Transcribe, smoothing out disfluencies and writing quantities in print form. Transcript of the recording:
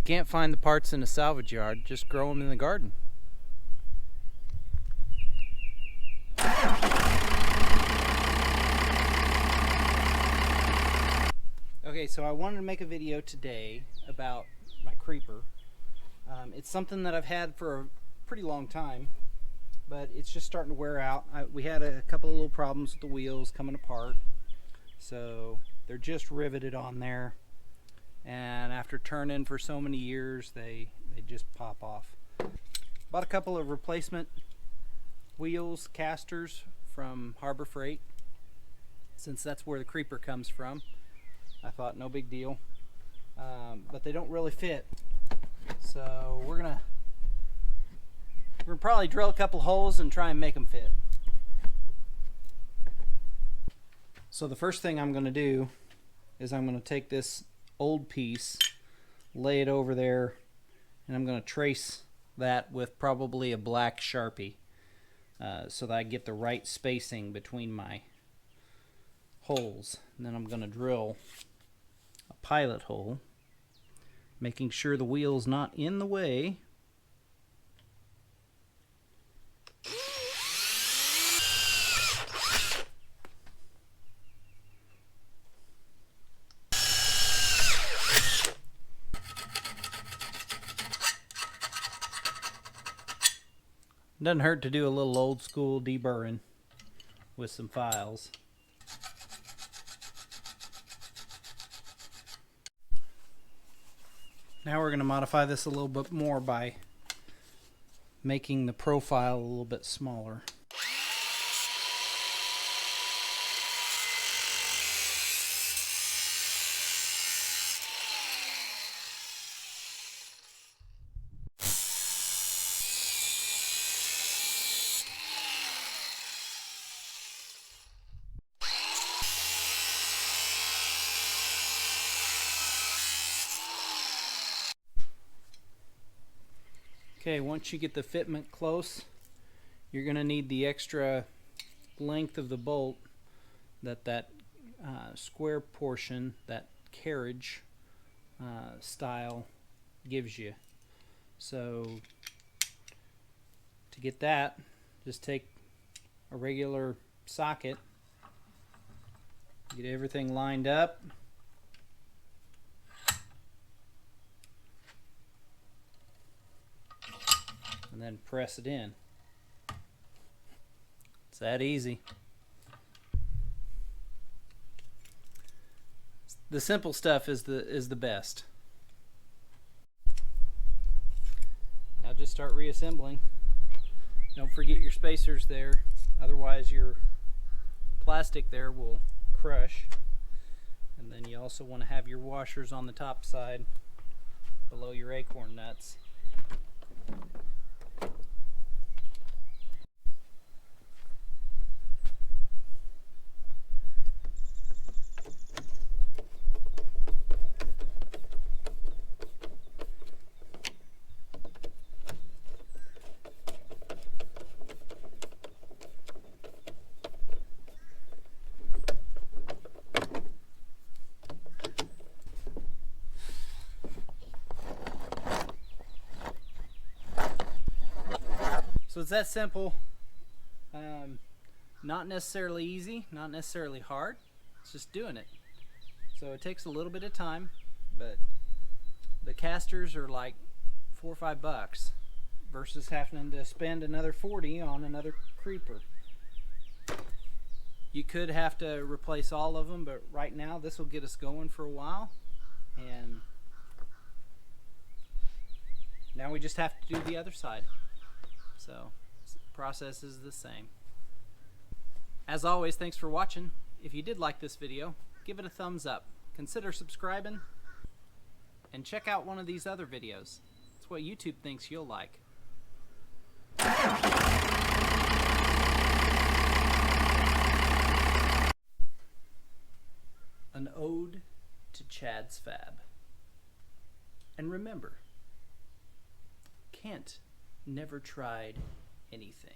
can't find the parts in a salvage yard, just grow them in the garden. Okay, so I wanted to make a video today about my creeper. It's something that I've had for a pretty long time, but it's just starting to wear out. We had a couple of little problems with the wheels coming apart, so they're just riveted on there, and after turning for so many years they just pop off. Bought a couple of replacement wheels, casters from Harbor Freight, since that's where the creeper comes from. I thought no big deal, but they don't really fit, so we're gonna probably drill a couple holes and try and make them fit. So the first thing I'm gonna do is I'm gonna take this old piece, lay it over there, and I'm gonna trace that with probably a black Sharpie, so that I get the right spacing between my holes. And then I'm gonna drill a pilot hole, making sure the wheel's not in the way. Doesn't hurt to do a little old school deburring with some files. Now we're going to modify this a little bit more by making the profile a little bit smaller. Okay, once you get the fitment close, you're going to need the extra length of the bolt that square portion, that carriage style gives you. So to get that, just take a regular socket, get everything lined up, and then press it in. It's that easy. The simple stuff is the best. Now just start reassembling. Don't forget your spacers there, otherwise your plastic there will crush. And then you also want to have your washers on the top side below your acorn nuts. So it's that simple. Not necessarily easy, not necessarily hard. It's just doing it. So it takes a little bit of time, but the casters are like $4 or $5 versus having to spend another 40 on another creeper. You could have to replace all of them, but right now this will get us going for a while, and now we just have to do the other side. So the process is the same. As always, thanks for watching. If you did like this video, give it a thumbs up. Consider subscribing and check out one of these other videos. It's what YouTube thinks you'll like. An ode to Chad's Fab. And remember, Kent never tried anything.